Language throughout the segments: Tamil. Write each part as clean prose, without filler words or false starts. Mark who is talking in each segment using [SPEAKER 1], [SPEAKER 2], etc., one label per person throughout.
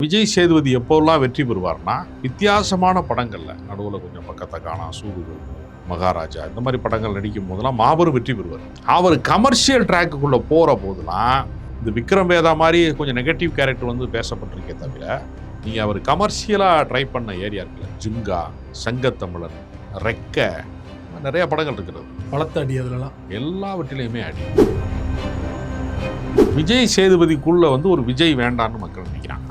[SPEAKER 1] விஜய் சேதுபதி எப்போல்லாம் வெற்றி பெறுவார்னா, வித்தியாசமான படங்கள்ல நடுவில் கொஞ்சம் பக்கத்தை காணா, சூதுகள், மகாராஜா இந்த மாதிரி படங்கள் நடிக்கும் போதெல்லாம் மாபெரும் வெற்றி பெறுவார். அவர் கமர்ஷியல் ட்ராக்குக்குள்ள போற போதெல்லாம் இந்த விக்ரம் வேதா மாதிரி கொஞ்சம் நெகட்டிவ் கேரக்டர் வந்து பேசப்பட்டிருக்கே தவிர, நீங்க அவர் கமர்ஷியலா ட்ரை பண்ண ஏரியா இருக்குல்ல, ஜிங்கா, சங்கத்தமிழன், ரெக்க, நிறைய படங்கள் இருக்கிறது.
[SPEAKER 2] பலத்த அடி அதெல்லாம்
[SPEAKER 1] எல்லாவற்றிலையுமே அடி. விஜய் சேதுபதிக்குள்ள வந்து ஒரு விஜய் வேண்டான்னு மக்கள் நினைக்கிறாங்க.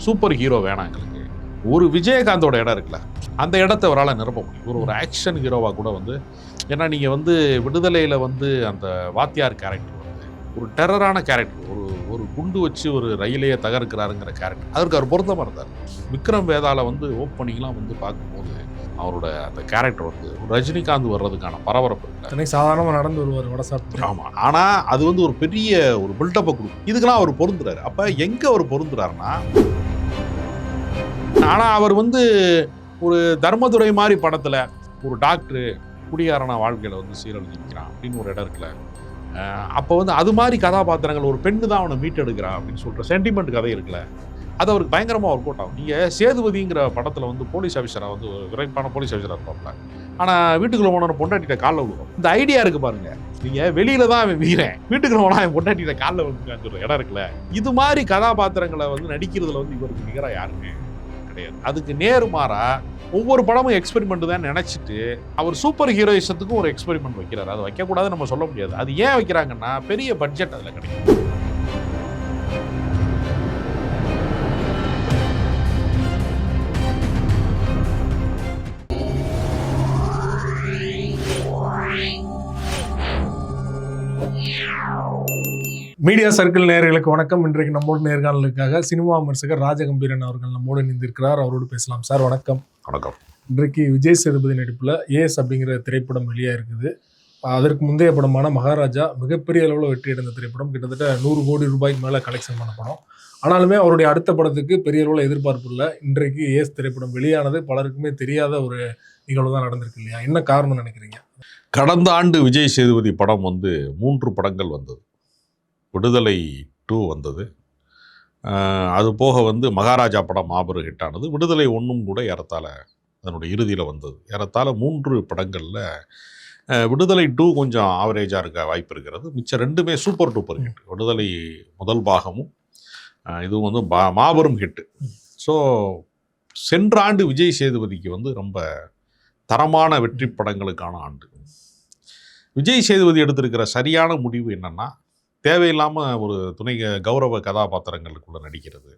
[SPEAKER 1] சூப்பர் ஹீரோ வேணாம் எங்களுக்கு. ஒரு விஜயகாந்தோட இடம் இருக்குல்ல, அந்த இடத்த அவரால் நிரப்ப முடியும். ஒரு ஆக்ஷன் ஹீரோவாக கூட வந்து, ஏன்னா நீங்கள் வந்து விடுதலையில் வந்து அந்த வாத்தியார் கேரக்டர் வந்து ஒரு டெரரான கேரக்டர், ஒரு குண்டு வச்சு ஒரு ரயிலையே தகர்க்கிறாருங்கிற கேரக்டர், அதற்கு அவர் பொருத்தமாக இருந்தார். விக்ரம் வேதாவில் வந்து ஓப்பனிங்லாம் வந்து பார்க்கும்போது அவரோட அந்த கேரக்டர் வந்து ஒரு ரஜினிகாந்த் வர்றதுக்கான பரபரப்பு இருக்கு.
[SPEAKER 2] சாதாரணமாக நடந்து வருவார் வடசாப்பிட்டு.
[SPEAKER 1] ஆமாம், ஆனால் அது வந்து ஒரு பெரிய ஒரு பில்டப்பை கொடுக்கும். இதுக்கெல்லாம் அவர் பொருந்துறாரு. அப்போ எங்கே அவர் பொருந்துறாருன்னா, ஆனால் அவர் வந்து ஒரு தர்மதுரை மாதிரி படத்தில் ஒரு டாக்டரு குடியாரன வாழ்க்கையில் வந்து சீரழிஞ்சிருக்கிறான் அப்படின்னு ஒரு இடம் இருக்குல்ல, அப்போ வந்து அது மாதிரி கதாபாத்திரங்கள், ஒரு பெண்ணு தான் அவனை மீட்டெடுக்கிறான் அப்படின்னு சொல்கிற சென்டிமெண்ட் கதை இருக்குல்ல, அது அவருக்கு பயங்கரமாக ஒர்க் அவுட் ஆகும். நீங்கள் சேதுபதிங்கிற படத்தில் வந்து போலீஸ் ஆஃபீஸராக வந்து ஒரு விரைப்பான போலீஸ் ஆஃபீஸராக இருப்பாப்ல, ஆனால் வீட்டுக்குள்ள போன பொண்டாட்டிட்ட காலில் விழுவோம். இந்த ஐடியா இருக்குது பாருங்க. நீங்கள் வெளியில தான் அவன் வீரன், வீட்டுக்குள்ள போனால் அவன் பொண்டாட்டிட்ட காலில் விழுந்துக்கான்னு சொல்கிற இடம் இருக்குல்ல, இது மாதிரி கதாபாத்திரங்களை வந்து நடிக்கிறதுல வந்து இவருக்கு நிகராக யாருமே கிடையாது. அதுக்கு நேர்மாறா ஒவ்வொரு படமும் எக்ஸ்பெரிமெண்ட் தான் நினைச்சிட்டு அவர் சூப்பர் ஹீரோயிசத்துக்கும் ஒரு எக்ஸ்பெரிமெண்ட் வைக்கிறாரு. அது வைக்கக்கூடாதுன்னு நம்ம சொல்ல முடியாது. அது ஏன் வைக்கிறாங்கன்னா, பெரிய பட்ஜெட் அதில் கிடைக்கும்.
[SPEAKER 2] மீடியா சர்க்கிள் நேயர்களுக்கு வணக்கம். இன்றைக்கு நம்மோட நேர்காணலுக்காக சினிமா விமர்சகர் ராஜகம்பீரன் அவர்கள் நம்மோடு இணைந்திருக்கிறார். அவரோடு பேசலாம். சார் வணக்கம்.
[SPEAKER 1] வணக்கம்.
[SPEAKER 2] இன்றைக்கு விஜய் சேதுபதி நடிப்பில் ஏஎஸ் அப்படிங்கிற திரைப்படம் வெளியாக இருக்குது. அதற்கு முந்தைய படமான மகாராஜா மிகப்பெரிய அளவில் வெற்றி அடைந்த திரைப்படம். கிட்டத்தட்ட 100 கோடி ரூபாய்க்கு மேலே கலெக்ஷன் பண்ண படம். ஆனாலுமே அவருடைய அடுத்த படத்துக்கு பெரிய அளவில் எதிர்பார்ப்பு இல்லை. இன்றைக்கு ஏஎஸ் திரைப்படம் வெளியானது பலருக்குமே தெரியாத ஒரு நிகழ்வு தான் நடந்திருக்கு இல்லையா? என்ன காரணம் நினைக்கிறீங்க?
[SPEAKER 1] கடந்த ஆண்டு விஜய் சேதுபதி படம் வந்து 3 படங்கள் வந்தது. விடுதலை 2 வந்தது. அது போக வந்து மகாராஜா படம் மாபெரும் ஹிட் ஆனது. விடுதலை 1 கூட ஏறத்தாழ அதனுடைய இறுதியில் வந்தது. ஏறத்தாழ 3 படங்களில் விடுதலை 2 கொஞ்சம் ஆவரேஜாக இருக்க வாய்ப்பு இருக்கிறது. மிச்சம் 2மே சூப்பர் டூப்பர் ஹிட். விடுதலை முதல் பாகமும் இதுவும் வந்து மாபெரும் ஹிட்டு. ஸோ சென்ற ஆண்டு விஜய் சேதுபதிக்கு வந்து ரொம்ப தரமான வெற்றி படங்களுக்கான ஆண்டு. விஜய் சேதுபதி எடுத்திருக்கிற சரியான முடிவு என்னன்னா, தேவையில்லாமல் ஒரு துணை கௌரவ கதாபாத்திரங்களுக்குள்ளே நடிக்கிறது,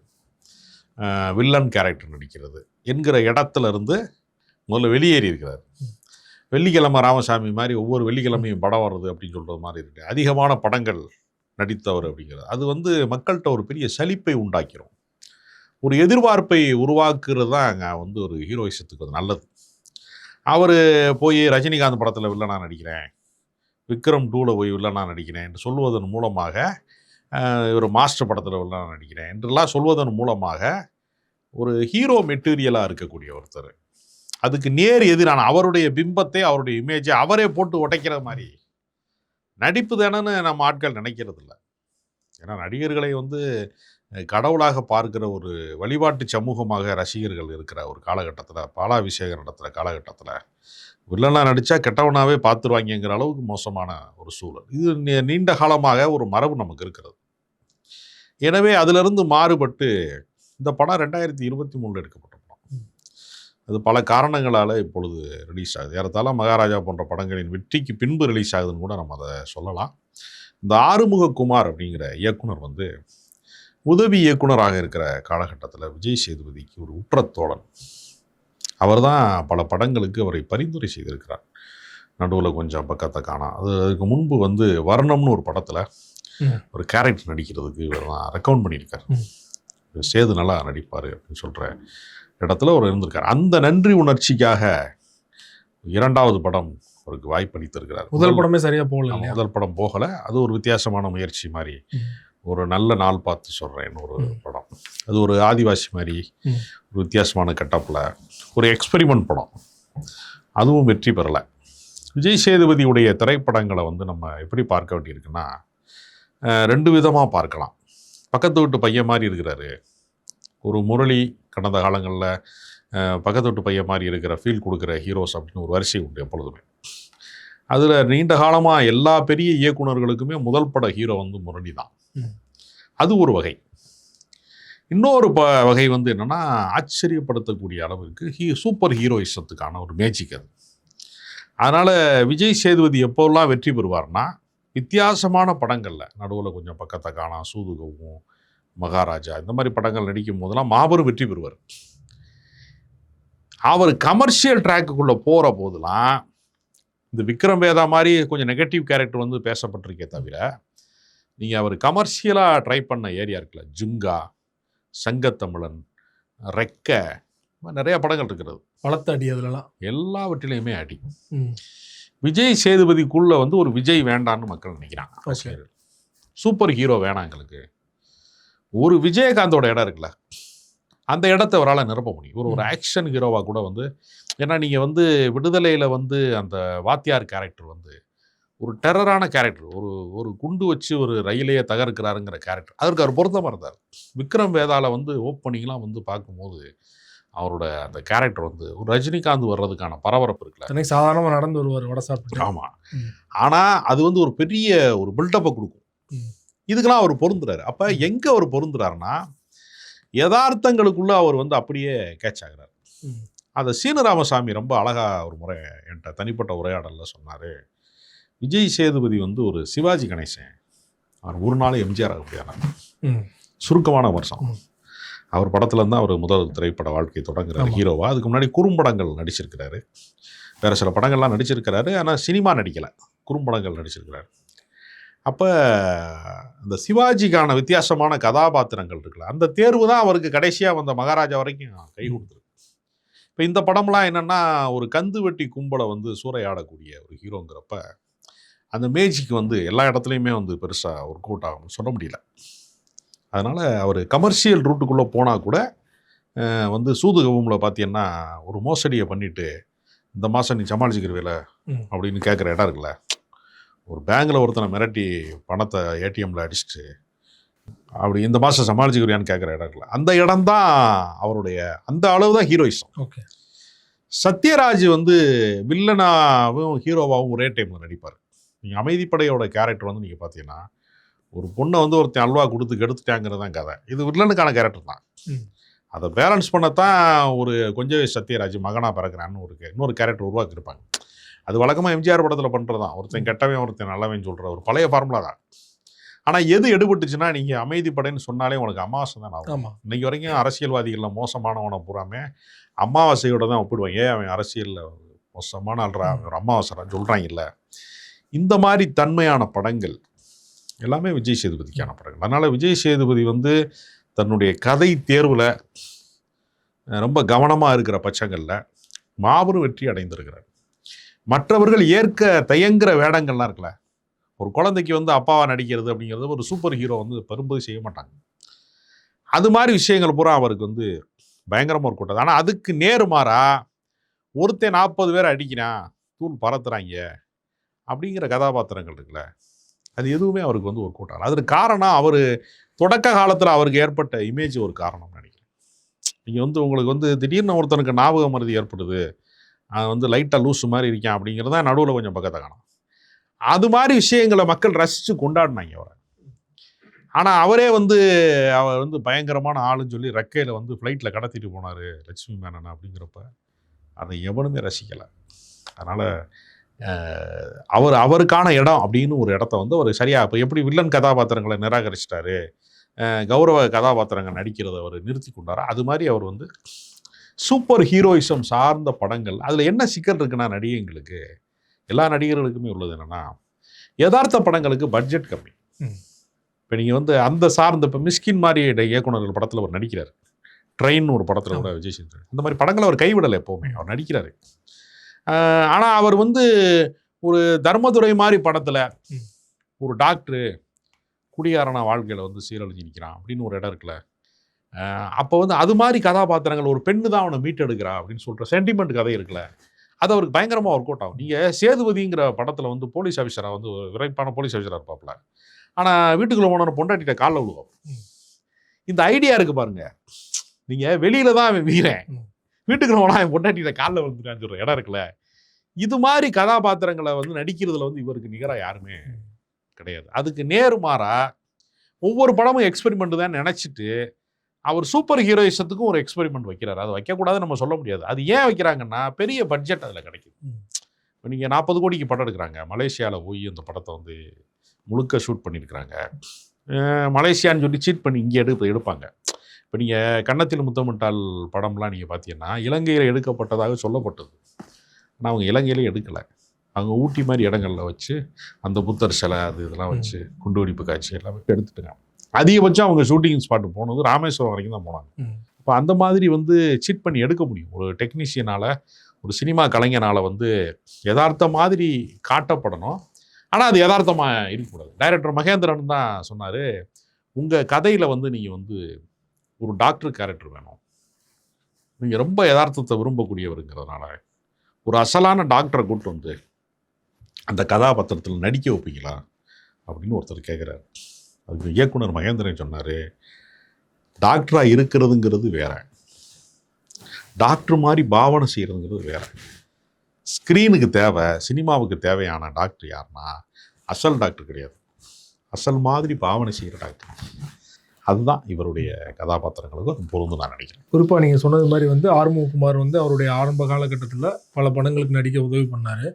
[SPEAKER 1] வில்லன் கேரக்டர் நடிக்கிறது என்கிற இடத்துல இருந்து முதல்ல வெளியேறி இருக்கிறார். வெள்ளிக்கிழமை ராமசாமி மாதிரி ஒவ்வொரு வெள்ளிக்கிழமையும் படம் வர்றது அப்படின்னு சொல்கிறது மாதிரி இருக்கு. அதிகமான படங்கள் நடித்தவர் அப்படிங்கிறது அது வந்து மக்கள்கிட்ட ஒரு பெரிய சலிப்பை உண்டாக்கிறோம். ஒரு எதிர்பார்ப்பை உருவாக்குறது தான் அங்கே வந்து ஒரு ஹீரோயிசத்துக்கு அது நல்லது. அவர் போய் ரஜினிகாந்த் படத்தில் வில்லனாக நடிக்கிறேன், விக்ரம் 2ல் போய் வில்லனாக நடிக்கிறேன் என்று சொல்வதன் மூலமாக, ஒரு மாஸ்டர் படத்தில் வில்லனாக நடிக்கிறேன் என்றெல்லாம் சொல்வதன் மூலமாக ஒரு ஹீரோ மெட்டீரியலாக இருக்கக்கூடிய ஒருத்தர் அதுக்கு நேர் எதிரான அவருடைய பிம்பத்தை, அவருடைய இமேஜை அவரே போட்டு உடைக்கிற மாதிரி நடிப்பு தானேன்னு நம்ம ஆட்கள் நினைக்கிறது இல்லை. ஏன்னா நடிகர்களை வந்து கடவுளாக பார்க்கிற ஒரு வழிபாட்டு சமூகமாக ரசிகர்கள் இருக்கிற ஒரு காலகட்டத்தில், பாலாபிஷேகம் நடத்துகிற காலகட்டத்தில் வில்லனாக நடித்தா கெட்டவனாகவே பார்த்துருவாங்கிற அளவுக்கு மோசமான ஒரு சூழல். இது நீண்ட காலமாக ஒரு மரபு நமக்கு இருக்கிறது. எனவே அதிலிருந்து மாறுபட்டு இந்த படம் 2023 எடுக்கப்பட்ட படம். அது பல காரணங்களால் இப்பொழுது ரிலீஸ் ஆகுது. ஏறத்தாழ மகாராஜா போன்ற படங்களின் வெற்றிக்கு பின்பு ரிலீஸ் ஆகுதுன்னு கூட நம்ம அதை சொல்லலாம். இந்த ஆறுமுககுமார் அப்படிங்கிற இயக்குனர் வந்து உதவி இயக்குனராக இருக்கிற காலகட்டத்தில் விஜய் சேதுபதிக்கு ஒரு உற்ற தோழன். அவர் தான் பல படங்களுக்கு அவரை பரிந்துரை செய்திருக்கிறார். நடுவில் கொஞ்சம் பக்கத்தை காணா. அதுக்கு முன்பு வந்து வர்ணம்னு ஒரு படத்தில் ஒரு கேரக்டர் நடிக்கிறதுக்கு இவர் தான் ரெக்கமெண்ட் பண்ணியிருக்கார். சேது நல்லா நடிப்பார் அப்படின்னு சொல்கிற இடத்துல அவர் இருந்திருக்கார். அந்த நன்றி உணர்ச்சிக்காக 2வது படம் அவருக்கு வாய்ப்பளித்திருக்கிறார்.
[SPEAKER 2] முதல் படமே சரியாக போகல.
[SPEAKER 1] முதல் படம் போகலை. அது ஒரு வித்தியாசமான முயற்சி மாதிரி, ஒரு நல்ல நாள் பார்த்து சொல்கிறேன்னு ஒரு படம். அது ஒரு ஆதிவாசி மாதிரி ஒரு வித்தியாசமான கட்டப்பில் ஒரு எக்ஸ்பெரிமெண்ட் படம். அதுவும் வெற்றி பெறலை. விஜய் சேதுபதியுடைய திரைப்படங்களை வந்து நம்ம எப்படி பார்க்க வேண்டியிருக்குன்னா, 2 விதமாக பார்க்கலாம். பக்கத்து வீட்டு பையன் மாதிரி இருக்கிறாரு, ஒரு முரளி கடந்த காலங்களில் பக்கத்து வீட்டு பையன் மாதிரி இருக்கிற ஃபீல் கொடுக்குற ஹீரோஸ் அப்படின்னு ஒரு வரிசை உண்டு எப்பொழுதுமே. அதில் நீண்ட காலமாக எல்லா பெரிய இயக்குனர்களுக்குமே முதல் பட ஹீரோ வந்து முரளி தான். அது ஒரு வகை. இன்னொரு வகை வந்து என்னென்னா, ஆச்சரியப்படுத்தக்கூடிய அளவுக்கு சூப்பர் ஹீரோயிசத்துக்கான ஒரு மேஜிக் அது. அதனால் விஜய் சேதுபதி எப்போல்லாம் வெற்றி பெறுவார்னா, வித்தியாசமான படங்களில் நடுவில் கொஞ்சம் பக்கத்தை காணா, சூதுகவும், மகாராஜா இந்த மாதிரி படங்கள் நடிக்கும் போதெல்லாம் மாபெரும் வெற்றி பெறுவார். அவர் கமர்ஷியல் ட்ராக்குக்குள்ளே போகிற போதெல்லாம் இந்த விக்ரம் வேதா மாதிரி கொஞ்சம் நெகட்டிவ் கேரக்டர் வந்து பேசப்பட்டிருக்கே தவிர, நீங்கள் அவர் கமர்ஷியலாக ட்ரை பண்ண ஏரியா இருக்குல்ல, ஜுங்கா, சங்கத்தமிழன், ரெக்க, நிறைய படங்கள் இருக்கிறது.
[SPEAKER 2] பலத்த அடி அதுலலாம்
[SPEAKER 1] எல்லாவற்றிலையுமே அடி. விஜய் சேதுபதிக்குள்ளே வந்து ஒரு விஜய் வேண்டான்னு மக்கள் நினைக்கிறாங்க. சூப்பர் ஹீரோ வேணாம் எங்களுக்கு. ஒரு விஜயகாந்தோட இடம் இருக்குல்ல, அந்த இடத்த அவரால் நிரப்ப முடியும். ஒரு ஆக்ஷன் ஹீரோவாக கூட வந்து, ஏன்னா நீங்கள் வந்து விடுதலையில் வந்து அந்த வாத்தியார் கேரக்டர் வந்து ஒரு டெரரான கேரக்டர், ஒரு குண்டு வச்சு ஒரு ரயிலையே தகர்க்கிறாருங்கிற கேரக்டர், அதற்கு அவர் பொருத்தமாக இருந்தார். விக்ரம் வேதாவில் வந்து ஓப்பனிங்லாம் வந்து பார்க்கும்போது அவரோட அந்த கேரக்டர் வந்து ஒரு ரஜினிகாந்த் வர்றதுக்கான பரபரப்பு இருக்குல்ல,
[SPEAKER 2] சாதாரணமாக நடந்து வருவார் வட சாப்பிட்டு.
[SPEAKER 1] ஆமாம், ஆனால் அது வந்து ஒரு பெரிய ஒரு பில்டப்பை கொடுக்கும். இதுக்கெல்லாம் அவர் பொருந்துறாரு. அப்போ எங்கே அவர் பொருந்துறாருன்னா, யதார்த்தங்களுக்குள்ள அவர் வந்து அப்படியே கேட்ச் ஆகிறார். அதை சீனு ராமசாமி ரொம்ப அழகாக ஒரு முறை என்கிட்ட தனிப்பட்ட உரையாடலில் சொன்னார். விஜய் சேதுபதி வந்து ஒரு சிவாஜி கணேசன், அவர் ஒரு நாள் எம்ஜிஆர் ஆகக்கூடியான சுருக்கமான வருஷம். அவர் படத்துல இருந்தால் அவர் முதல் திரைப்பட வாழ்க்கை தொடங்குறாரு ஹீரோவா. அதுக்கு முன்னாடி குறும்படங்கள் நடிச்சிருக்கிறாரு, வேறு சில படங்கள்லாம் நடிச்சிருக்கிறாரு. ஆனால் சினிமா நடிக்கலை, குறும்படங்கள் நடிச்சிருக்கிறாரு. அப்போ இந்த சிவாஜிக்கான வித்தியாசமான கதாபாத்திரங்கள் இருக்குல்ல, அந்த தேர்வு தான் அவருக்கு கடைசியாக வந்த மகாராஜா வரைக்கும் கை கொடுத்துருக்கு. இப்போ இந்த படம்லாம் என்னென்னா, ஒரு கந்து வெட்டி கும்பலை வந்து சூறையாடக்கூடிய ஒரு ஹீரோங்கிறப்ப அந்த மேஜிக் வந்து எல்லா இடத்துலையுமே வந்து பெருசாக ஒர்க் அவுட் ஆகும்னு சொல்ல முடியல. அதனால் அவர் கமர்ஷியல் ரூட்டுக்குள்ளே போனால் கூட வந்து சூதுகவுமில் பார்த்தீங்கன்னா ஒரு மோசடியை பண்ணிவிட்டு, இந்த மாதம் நீ சமாளிச்சுக்கிறவேல அப்படின்னு கேட்குற இடம் இருக்குல்ல, ஒரு பேங்கில் ஒருத்தனை மிரட்டி பணத்தை ஏடிஎம்மில் அடிச்சுட்டு அப்படி இந்த மாதம் சமாளிச்சுக்கிறியான்னு கேட்குற இடம் இருக்குல்ல, அந்த இடம் தான் அவருடைய அந்த அளவு தான் ஹீரோயிசம்.
[SPEAKER 2] ஓகே.
[SPEAKER 1] சத்யராஜ் வந்து வில்லனாகவும் ஹீரோவாகவும் ஒரே டைமில் நடிப்பார். நீங்கள் அமைதிப்படையோட கேரக்டர் வந்து நீங்கள் பார்த்தீங்கன்னா, ஒரு பொண்ணை வந்து ஒருத்தன் அல்வா கொடுத்து கெடுத்துட்டாங்கிறது தான் கதை. இது வில்லனுக்கான கேரக்டர் தான். அதை பேலன்ஸ் பண்ணத்தான் ஒரு கொஞ்சம் சத்யராஜ் மகனாக பிறக்கிறான்னு இன்னொரு கேரக்டர் உருவாக்கியிருப்பாங்க. அது வழக்கமாக எம்ஜிஆர் படத்தில் பண்ணுறது தான், ஒருத்தன் கெட்டவன் ஒருத்தன் நல்லவன் சொல்கிற ஒரு பழைய ஃபார்முலா தான். ஆனால் எது எடுபட்டுச்சுன்னா, நீங்கள் அமைதிப்படைன்னு சொன்னாலே உங்களுக்கு அமாவாசை தான் ஆகும். இன்னைக்கு வரைக்கும் அரசியல்வாதிகளில் மோசமானவனை பூராமே அமாவாசையோட தான் ஒப்பிடுவாங்க. அவன் அரசியலில் மோசமான ஆள்றா, ஒரு அமாவாசைன்னு சொல்கிறாங்க. இல்லை, இந்த மாதிரி தன்மையான படங்கள் எல்லாமே விஜய் சேதுபதிக்கான படங்கள். அதனால் விஜய் சேதுபதி வந்து தன்னுடைய கதை தேர்வில் ரொம்ப கவனமாக இருக்கிற பட்சங்களில் மாபெரும் வெற்றி அடைந்திருக்கிறார். மற்றவர்கள் ஏற்க தயங்குற வேடங்கள்லாம் இருக்குல்ல, ஒரு குழந்தைக்கு வந்து அப்பாவாக நடிக்கிறது அப்படிங்கிறது ஒரு சூப்பர் ஹீரோ வந்து பெரும்பது செய்ய மாட்டாங்க. அது மாதிரி விஷயங்கள் பூரா அவருக்கு வந்து பயங்கரமாக ஒரு கூட்டது. ஆனால் அதுக்கு நேர்மாறா ஒருத்தன் 40 பேர் அடிக்கிறான், தூள் பறத்துறாங்க அப்படிங்கிற கதாபாத்திரங்கள் இருக்குல்ல, அது எதுவுமே அவருக்கு வந்து ஒரு கூட்டம். அதுக்கு காரணம் அவர் தொடக்க காலத்தில் அவருக்கு ஏற்பட்ட இமேஜ் ஒரு காரணம் நினைக்கிறேன். நீங்கள் வந்து உங்களுக்கு வந்து திடீர்னு ஒருத்தனுக்கு ஞாபக மருதி ஏற்படுது, வந்து லைட்டாக லூஸு மாதிரி இருக்கான் அப்படிங்கிறத நடுவில் கொஞ்சம் பக்கத்தை காணும். அது மாதிரி விஷயங்களை மக்கள் ரசித்து கொண்டாடினாங்க அவரை. ஆனால் அவரே வந்து அவர் வந்து பயங்கரமான ஆளுன்னு சொல்லி ரெக்கையில் வந்து ஃப்ளைட்டில் கடத்திட்டு போனார் லட்சுமி மேனன் அப்படிங்கிறப்ப அதை எவனுமே ரசிக்கலை. அதனால் அவருக்கான இடம் அப்படின்னு ஒரு இடத்த வந்து அவர் சரியாக, இப்போ எப்படி வில்லன் கதாபாத்திரங்களை நிராகரிச்சிட்டாரு, கௌரவ கதாபாத்திரங்கள் நடிக்கிறத அவர் நிறுத்தி கொண்டாரோ, அது மாதிரி அவர் வந்து சூப்பர் ஹீரோயிசம் சார்ந்த படங்கள். அதில் என்ன சிக்கல் இருக்குன்னா, நடிகைங்களுக்கு எல்லா நடிகர்களுக்குமே உள்ளது என்னென்னா, யதார்த்த படங்களுக்கு பட்ஜெட் கம்மி. இப்போ நீங்கள் வந்து அந்த சார்ந்த இப்போ மிஸ்கின் மாதிரி இயக்குனர்கள் படத்தில் அவர் நடிக்கிறார், ட்ரெயின் ஒரு படத்தில் கூட விஜய் சேதுபதி, அந்த மாதிரி படங்களை அவர் கைவிடலை, எப்போவுமே அவர் நடிக்கிறாரு. ஆனால் அவர் வந்து ஒரு தர்மதுரை மாதிரி படத்தில் ஒரு டாக்டரு குடியாரனா வாழ்க்கையில் வந்து சீரழிஞ்சு நிற்கிறான் அப்படின்னு ஒரு இடம் இருக்குல்ல, அப்போ வந்து அது மாதிரி கதாபாத்திரங்கள், ஒரு பெண்ணு தான் அவனை மீட்டெடுக்கிறா அப்படின்னு சொல்கிற சென்டிமெண்ட் கதை இருக்குல்ல, அது அவருக்கு பயங்கரமாக ஒர்க் அவுட் ஆகும். நீங்கள் சேதுபதிங்கிற படத்தில் வந்து போலீஸ் ஆஃபீஸராக வந்து ஒரு விரைப்பான போலீஸ் ஆஃபீஸராக இருப்பாப்புல, ஆனால் வீட்டுக்குள்ளே போன பொண்டாட்டிகிட்ட காலில் விழுவோம். இந்த ஐடியா இருக்குது பாருங்கள், நீங்கள் வெளியில தான் அவன் வீரன், வீட்டுக்கு போனால் அவன் பொண்டாட்டியில காலில் விழுந்துட்டான்னு சொல்கிற இடம் இருக்குல்ல. இது மாதிரி கதாபாத்திரங்களை வந்து நடிக்கிறதுல வந்து இவருக்கு நிகராக யாருமே கிடையாது. அதுக்கு நேர்மாறா ஒவ்வொரு படமும் எக்ஸ்பெரிமெண்ட் தான் நினச்சிட்டு அவர் சூப்பர் ஹீரோயிசத்துக்கும் ஒரு எக்ஸ்பெரிமெண்ட் வைக்கிறாரு. அது வைக்கக்கூடாதுன்னு நம்ம சொல்ல முடியாது. அது ஏன் வைக்கிறாங்கன்னா பெரிய பட்ஜெட் அதில் கிடைக்குது. இப்போ நீங்கள் 40 கோடிக்கு படம் எடுக்கிறாங்க. மலேசியாவில் போய் அந்த படத்தை வந்து முழுக்க ஷூட் பண்ணியிருக்கிறாங்க. மலேசியான்னு சொல்லி சீட் பண்ணி இங்கே எடுப்பாங்க. இப்போ நீங்கள் கன்னத்தில் முத்தமிட்டால் படம்லாம் நீங்கள் பார்த்தீங்கன்னா இலங்கையில் எடுக்கப்பட்டதாக சொல்லப்பட்டது. ஆனால் அவங்க இலங்கையிலே எடுக்கலை. அவங்க ஊட்டி மாதிரி இடங்களில் வச்சு அந்த புத்தர் சிலை அது இதெல்லாம் வச்சு குண்டுவெடிப்பு காட்சி எல்லாமே எடுத்துட்டுங்க. அதிகபட்சம் அவங்க ஷூட்டிங் ஸ்பாட்டு போனது ராமேஸ்வரம் வரைக்கும் தான் போனாங்க. இப்போ அந்த மாதிரி வந்து சீட் பண்ணி எடுக்க முடியும். ஒரு டெக்னீஷியனால், ஒரு சினிமா கலைஞனால் வந்து யதார்த்த மாதிரி காட்டப்படணும். ஆனால் அது யதார்த்தமாக இருக்கக்கூடாது. டைரக்டர் மகேந்திரன் தான் சொன்னார், உங்கள் கதையில் வந்து நீங்கள் வந்து ஒரு டாக்டர் கேரக்டர் வேணும், நீங்கள் ரொம்ப யதார்த்தத்தை விரும்பக்கூடியவருங்கிறதுனால ஒரு அசலான டாக்டரை கூப்பிட்டு வந்து அந்த கதாபாத்திரத்தில் நடிக்க வைப்பீங்களா அப்படின்னு ஒருத்தர் கேட்குறாரு. அதுக்கு இயக்குனர் மகேந்திரன் சொன்னார், டாக்டராக இருக்கிறதுங்கிறது வேற, டாக்டர் மாதிரி பாவனை செய்கிறதுங்கிறது வேற. ஸ்க்ரீனுக்கு தேவை, சினிமாவுக்கு தேவையான டாக்டர் யாருன்னா அசல் டாக்டர் கிடையாது, அசல் மாதிரி பாவனை செய்கிற டாக்டர். அதுதான் இவருடைய கதாபாத்திரங்களுக்கு அது பொருந்து நான் நினைக்கிறேன்.
[SPEAKER 2] குறிப்பாக நீங்கள் சொன்னது மாதிரி வந்து ஆறுமுககுமார் வந்து அவருடைய ஆரம்ப காலகட்டத்தில் பல படங்களுக்கு நடிக்க உதவி பண்ணார்.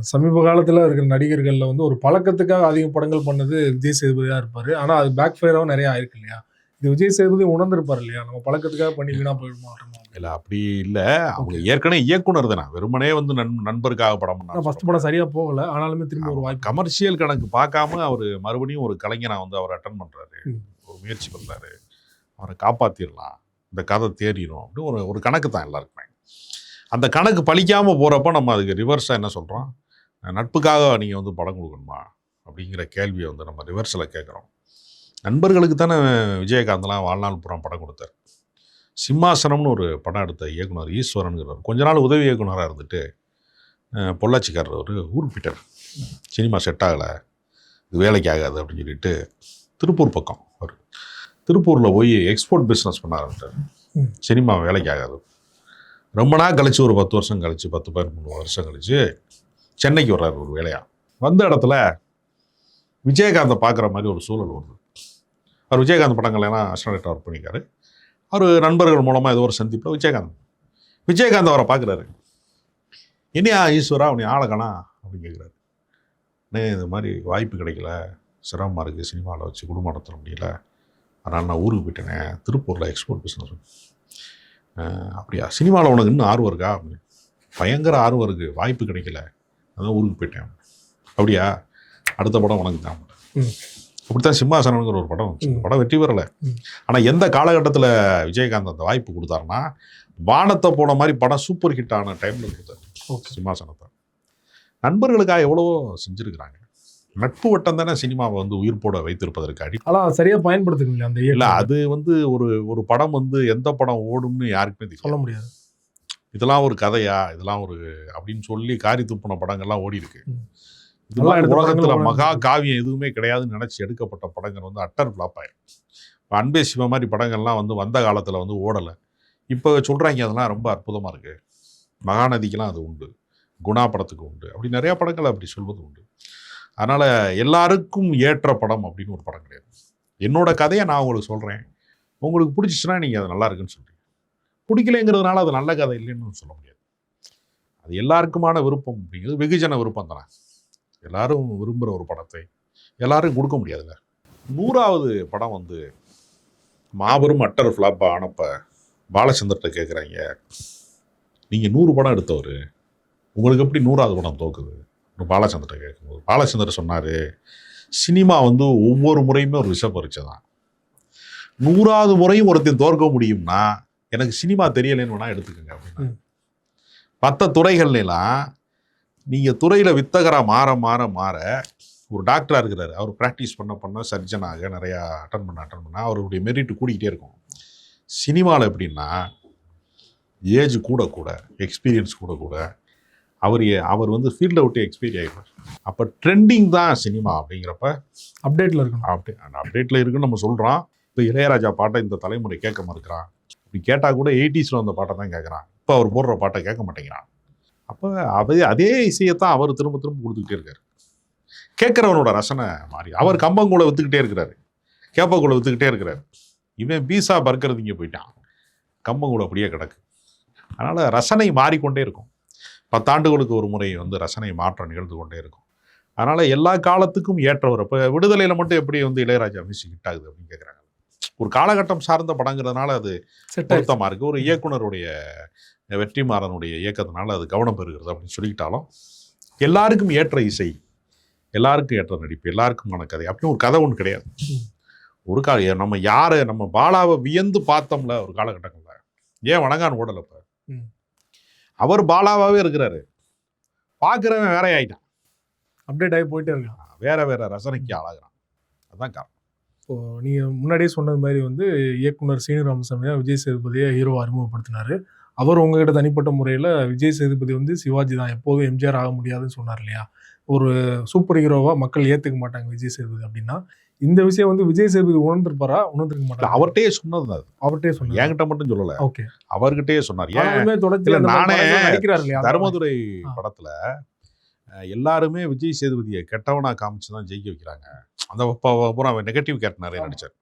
[SPEAKER 2] சமீப காலத்தில் இருக்கிற நடிகர்களில் வந்து ஒரு பழக்கத்துக்காக அதிக படங்கள் பண்ணது விஜய் சேதுபதியாக இருப்பார். ஆனால் அது பேக் ஃபயராகவும் நிறையா ஆயிருக்கு இல்லையா? இது விஜய் சேதுபதி உணர்ந்திருப்பார் இல்லையா? நம்ம பழக்கத்துக்காக பண்ணி வீணாக போயிட மாட்டோம்.
[SPEAKER 1] இல்லை அப்படி இல்லை, அவங்க ஏற்கனவே இயக்குனர் தானே, வெறுமனே வந்து நண்பருக்காக படம் பண்ணார்.
[SPEAKER 2] ஃபர்ஸ்ட் படம் சரியாக போகலை, ஆனாலுமே திரும்பி ஒரு வாய்ப்பு.
[SPEAKER 1] கமர்ஷியல் கணக்கு பார்க்காம அவர் மறுபடியும் ஒரு கலைஞனை வந்து அவர் அட்டன் பண்ணுறாரு, ஒரு முயற்சி பண்ணுறாரு, அவரை காப்பாற்றிடலாம், இந்த கதை தேறிடும் அப்படின்னு ஒரு கணக்கு தான் எல்லாருக்குமே. அந்த கணக்கு பழிக்காமல் போகிறப்ப நம்ம அதுக்கு ரிவர்ஸாக என்ன சொல்கிறோம், நட்புக்காக நீங்கள் வந்து படம் கொடுக்கணுமா அப்படிங்கிற கேள்வியை வந்து நம்ம ரிவர்ஸில் கேட்குறோம். நண்பர்களுக்கு தானே விஜயகாந்த்லாம் வாழ்நாள் புறம் படம் கொடுத்தார். சிம்மாசனம்னு ஒரு படம் எடுத்த இயக்குனர் ஈஸ்வரனுங்கிறவர் கொஞ்ச நாள் உதவி இயக்குனராக இருந்துட்டு பொள்ளாச்சிக்காரர் ஒரு ஊருக்கு போயிட்டார். சினிமா செட் ஆகலை, இது வேலைக்கு ஆகாது அப்படின்னு சொல்லிட்டு திருப்பூர் பக்கம் அவர் திருப்பூரில் போய் எக்ஸ்போர்ட் பிஸ்னஸ் பண்ண ஆரம்பித்தார். சினிமா வேலைக்கு ஆகாது. ரொம்ப நாள் கழிச்சு, ஒரு 10 வருஷம் கழிச்சு, 10-13 வருஷம் கழிச்சு சென்னைக்கு வர்றாரு ஒரு வேலையாக. வந்த இடத்துல விஜயகாந்தை பார்க்குற மாதிரி ஒரு சூழல் வருது. அவர் விஜயகாந்த் படங்கள்லாம் அசிஸ்டன்ட் ஒர்க் பண்ணிக்காரு. அவர் நண்பர்கள் மூலமாக ஏதோ ஒரு சந்திப்பில் விஜயகாந்த் அவரை பார்க்குறாரு. என்னையா ஈஸ்வரா அவனை ஆளக்கணா அப்படின்னு கேட்குறாரு. இது மாதிரி வாய்ப்பு கிடைக்கல, சிரமமாக இருக்குது, சினிமாவில் வச்சு குடும்பம் நடத்த முடியல, அதனால் நான் ஊருக்கு போயிட்டேனே, திருப்பூரில் எக்ஸ்போர்ட் பிஸ்னஸ். அப்படியா, சினிமாவில் உனக்கு இன்னும் ஆர்வம் இருக்கா? பயங்கர ஆர்வம் இருக்குது, வாய்ப்பு கிடைக்கல, அதான் ஊருக்கு போயிட்டேன். அப்படியா, அடுத்த படம் உனக்கு தான். அப்படித்தான் சிம்மாசனங்கிற ஒரு படம் வந்துச்சு. படம் வெற்றி பெறலை. ஆனால் எந்த காலகட்டத்தில் விஜயகாந்த் அந்த வாய்ப்பு கொடுத்தாருன்னா, வானத்தை போன மாதிரி படம் சூப்பர் ஹிட் ஆன டைமில் கொடுத்தாரு சிம்மாசனத்தை. நண்பர்களுக்காக எவ்வளவோ செஞ்சுருக்கிறாங்க. நட்பு வட்டம் தானே சினிமாவை வந்து உயிர் போட வைத்திருப்பதற்கு அடி.
[SPEAKER 2] ஆனால் சரியாக பயன்படுத்துங்க அந்த.
[SPEAKER 1] இல்லை, அது வந்து ஒரு படம் வந்து எந்த படம் ஓடும்னு யாருக்குமே சொல்ல முடியாது. இதெல்லாம் ஒரு கதையா, இதெல்லாம் ஒரு அப்படின்னு சொல்லி காரி துப்புன படங்கள்லாம் ஓடி இருக்கு. இதெல்லாம் உலகத்துல மகா காவியம் எதுவுமே கிடையாதுன்னு நினைச்சு எடுக்கப்பட்ட படங்கள் வந்து அட்டர் ஃபிளாப் ஆயிடும். இப்போ அன்பே சிவ மாதிரி படங்கள்லாம் வந்து வந்த காலத்துல வந்து ஓடலை. இப்போ சொல்றாங்க அதெல்லாம் ரொம்ப அற்புதமா இருக்கு, மகாநதிக்கெல்லாம் அது உண்டு, குணா படத்துக்கு உண்டு, அப்படி நிறைய படங்கள் அப்படி சொல்வது உண்டு. அதனால எல்லாருக்கும் ஏற்ற படம் அப்படின்னு ஒரு படம் கிடையாது. என்னோட கதையை நான் உங்களுக்கு சொல்றேன், உங்களுக்கு பிடிச்சிச்சுன்னா நீங்க அது நல்லா இருக்குன்னு சொல்றீங்க, பிடிக்கலைங்கிறதுனால அது நல்ல கதை இல்லைன்னு சொல்ல முடியாது. அது எல்லாருக்குமான விருப்பம் அப்படிங்கிறது வெகுஜன விருப்பம் தானே. எல்லாரும் விரும்புகிற ஒரு படத்தை எல்லாரும் கொடுக்க முடியாதுங்க. 100வது படம் வந்து மாபெரும் அட்டர் ஃப்ளாப் ஆனப்ப பாலச்சந்தர்கிட்ட கேட்குறாங்க, நீங்கள் 100 படம் எடுத்தவர், உங்களுக்கு எப்படி 100வது படம் தோக்குது பாலச்சந்தர்கிட்ட கேட்கும்போது பாலச்சந்தர் சொன்னார், சினிமா வந்து ஒவ்வொரு முறையுமே ஒரு விஷ பரீட்சை தான். 100வது முறையும் ஒருத்தர் தோற்க முடியும்னா எனக்கு சினிமா தெரியலைன்னு வேணா எடுத்துக்கோங்க அப்படின்னா. மற்ற துறைகள்லாம் நீங்கள் துறையில் வித்தகராக மாற மாற மாற ஒரு டாக்டராக இருக்கிறாரு, அவர் ப்ராக்டிஸ் பண்ண சர்ஜனாக நிறையா அட்டன் பண்ண அவருடைய மெரிட் கூடிக்கிட்டே இருக்கும். சினிமாவில் எப்படின்னா ஏஜ் கூட எக்ஸ்பீரியன்ஸ் கூட அவர் வந்து ஃபீல்டை விட்டு எக்ஸ்பீரியன் ஆகிடுவார். அப்போ ட்ரெண்டிங் தான் சினிமா அப்படிங்கிறப்ப அப்டேட்டில் இருக்குன்னு நம்ம சொல்கிறோம். இப்போ இளையராஜா பாட்டை இந்த தலைமுறை கேட்க மறுக்கிறான் இப்படி கேட்டால் கூட 80s வந்த பாட்டை தான் கேட்குறான். இப்போ அவர் போடுற பாட்டை கேட்க மாட்டேங்கிறான். அப்போ அதே இசையைத்தான் அவர் திரும்ப திரும்ப கொடுத்துக்கிட்டே இருக்காரு. கேட்குறவனோட ரசனை மாறி. அவர் கம்பங்கூழை விற்றுக்கிட்டே இருக்கிறாரு, கேப்பக்கூழை விற்றுக்கிட்டே இருக்கிறாரு. இவன் பீஸா பர்கர் இங்கே போயிட்டான், கம்பங்கூழை அப்படியே கிடக்கு. அதனால் ரசனை மாறிக்கொண்டே இருக்கும். 10 ஆண்டுகளுக்கு ஒரு முறை வந்து ரசனை மாற்றம் நிகழ்ந்து கொண்டே இருக்கும். அதனால் எல்லா காலத்துக்கும் ஏற்றவர். இப்போ விடுதலையில் மட்டும் எப்படி வந்து இளையராஜா மியூசிக் ஹிட் ஆகுது அப்படின்னு கேட்குறாங்க. ஒரு காலகட்டம் சார்ந்த படங்கிறதுனால அது பொருத்தமாக இருக்குது. ஒரு இயக்குனருடைய வெற்றிமாறனுடைய இயக்கத்தினால அது கவனம் பெறுகிறது அப்படின்னு சொல்லிக்கிட்டாலும், எல்லாருக்கும் ஏற்ற இசை, எல்லாருக்கும் ஏற்ற நடிப்பு, எல்லாருக்குமான கதை அப்படின்னு ஒரு கதை ஒன்று கிடையாது. ஒரு நம்ம யாரை நம்ம பாலாவை வியந்து பார்த்தோம்ல ஒரு காலகட்டங்களில், ஏன் வணங்கான் ஓடலப்ப அவர் பாலாவாகவே இருக்கிறாரு, பார்க்குறவன் வேற ஆகிட்டான்,
[SPEAKER 2] அப்டேட் ஆகி போயிட்டே இருக்கான்,
[SPEAKER 1] வேற வேற ரசனைக்கு ஆளாகிறான். அதுதான் காரணம்.
[SPEAKER 2] இப்போ நீங்கள் முன்னாடியே சொன்னது மாதிரி வந்து இயக்குனர் சீனு ராமசாமி தான் விஜய் சேதுபதியை ஹீரோவை அறிமுகப்படுத்தினார். அவர் உங்ககிட்ட தனிப்பட்ட முறையில் விஜய் சேதுபதி வந்து சிவாஜி தான், எப்போதும் எம்ஜிஆர் ஆக முடியாதுன்னு சொன்னார் இல்லையா? ஒரு சூப்பர் ஹீரோவாக மக்கள் ஏற்றுக்க மாட்டாங்க விஜய் சேதுபதி அப்படின்னா, இந்த விஷயம் வந்து விஜய் சேதுபதி உணர்ந்திருப்பாரா? உணர்ந்திருக்க மாட்டாங்க.
[SPEAKER 1] அவர்கிட்டயே சொன்னது அது.
[SPEAKER 2] அவர்கிட்டயே சொன்னார், என்கிட்ட
[SPEAKER 1] மட்டும் சொல்லலை.
[SPEAKER 2] ஓகே,
[SPEAKER 1] அவர்கிட்டயே சொன்னார். நானே தர்மதுரை படத்தில் எல்லாருமே விஜய் சேதுபதியை கெட்டவனா காமிச்சு தான் ஜெயிக்க வைக்கிறாங்க. அந்த பூரா நெகட்டிவ் கேரக்டர் நிறைய நடித்தார்.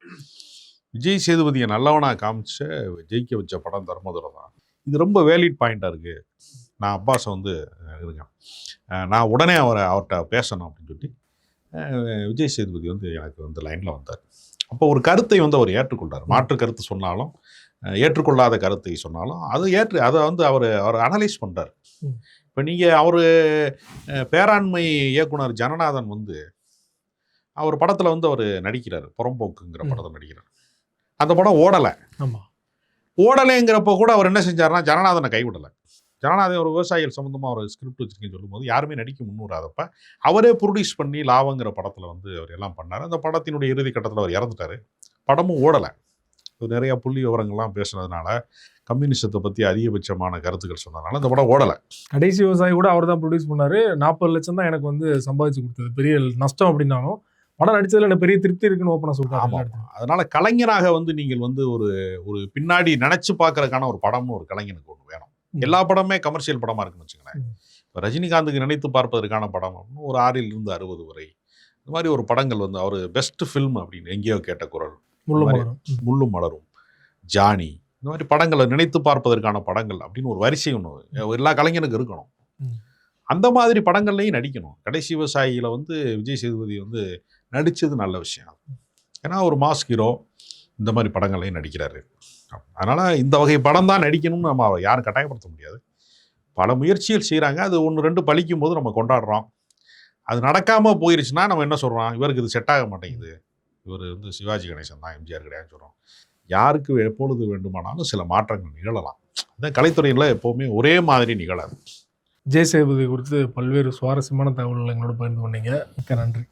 [SPEAKER 1] விஜய் சேதுபதியை நல்லவனா காமிச்சு ஜெயிக்க வச்ச படம் தர்மதுரை தான். இது ரொம்ப வேலிட் பாயிண்டாக இருக்குது. நான் அப்பாஸை வந்து இருக்கேன், நான் உடனே அவர்கிட்ட பேசணும் அப்படின்னு சொல்லி விஜய் சேதுபதி வந்து எனக்கு வந்து லைனில் வந்தார். அப்போ ஒரு கருத்தை வந்து அவர் ஏற்றுக்கொண்டார். மாற்று கருத்து சொன்னாலும், ஏற்றுக்கொள்ளாத கருத்தை சொன்னாலும் அதை வந்து அவர் அனலைஸ் பண்ணுறார். இப்போ நீங்கள் அவர் பேராண்மை இயக்குனர் ஜனநாதன் வந்து அவர் படத்தில் வந்து அவர் நடிக்கிறார், புறம்போக்குங்கிற படத்தில் நடிக்கிறார். அந்த படம் ஓடலை.
[SPEAKER 2] ஆமாம்,
[SPEAKER 1] ஓடலைங்கிறப்போ கூட அவர் என்ன செஞ்சார்னா ஜனநாதனை கைவிடலை. ஜனநாதன் ஒரு விவசாயிகள் சம்மந்தமாக ஒரு ஸ்கிரிப்ட் வச்சுருக்கேன்னு சொல்லும்போது யாருமே நடிக்க முன்னுறாதப்ப அவரே ப்ரொடியூஸ் பண்ணி லாவங்கிற படத்தில் வந்து அவர் எல்லாம் பண்ணார். அந்த படத்தினுடைய இறுதி கட்டத்தில் அவர் இறந்துட்டார். படமும் ஓடலை. நிறையா புள்ளி விவரங்கள்லாம் பேசுனதுனால, கம்யூனிசத்தை பற்றி அதிகபட்சமான கருத்துக்கள் சொன்னதுனால அந்த படம் ஓடலை.
[SPEAKER 2] கடைசி விவசாயி கூட அவர் தான் ப்ரொடியூஸ் பண்ணார். 40 லட்சம் தான் எனக்கு வந்து சம்பாதிச்சு கொடுத்தது, பெரிய நஷ்டம் அப்படின்னாலும் படம் நடித்ததில் எனக்கு பெரிய திருப்தி இருக்குன்னு ஓப்பனாக சொல்கிறாங்க.
[SPEAKER 1] அதனால் கலைஞராக வந்து நீங்கள் வந்து ஒரு பின்னாடி நினச்சி பார்க்கறதுக்கான ஒரு படம்னு ஒரு கலைஞனுக்கு ஒன்று வேணும். எல்லா படமே கமர்ஷியல் படமாக இருக்குன்னு வச்சுக்கோங்களேன். இப்போ ரஜினிகாந்துக்கு நினைத்து பார்ப்பதற்கான படம் 6 இருந்து 60 வரை இந்த மாதிரி ஒரு படங்கள் வந்து அவர் பெஸ்ட் ஃபில்ம் அப்படின்னு, எங்கேயோ கேட்ட குரல், முள்ளும் மலரும், ஜானி, இந்த மாதிரி படங்களை நினைத்து பார்ப்பதற்கான படங்கள் அப்படின்னு ஒரு வரிசை ஒன்று எல்லா கலைஞனுக்கும் இருக்கணும். அந்த மாதிரி படங்கள்லையும் நடிக்கணும். கடைசி விவசாயியில் வந்து விஜய் சேதுபதி வந்து நடித்தது நல்ல விஷயம். ஏன்னா ஒரு மாஸ் ஹீரோ இந்த மாதிரி படங்கள்லையும் நடிக்கிறாரு. அதனால் இந்த வகை படம் தான் நடிக்கணும்னு நம்ம யாரும் கட்டாயப்படுத்த முடியாது. பல முயற்சிகள் செய்கிறாங்க. அது 1-2 பழிக்கும் போது நம்ம கொண்டாடுறோம். அது நடக்காமல் போயிருச்சுன்னா நம்ம என்ன சொல்கிறோம், இவருக்கு இது செட் ஆக மாட்டேங்குது, இவர் வந்து சிவாஜி கணேசன் தான், எம்ஜிஆர் கிடையாதுன்னு சொல்கிறோம். யாருக்கு எப்பொழுது வேண்டுமானாலும் சில மாற்றங்கள் நிகழலாம். அதான் கலைத்துறையில் எப்போவுமே ஒரே மாதிரி நிகழாது.
[SPEAKER 2] விஜய் சேதுபதி குறித்து பல்வேறு சுவாரஸ்யமான தகவல்கள் எங்களோட பகிர்ந்து கொண்டீங்க. மிக்க நன்றி.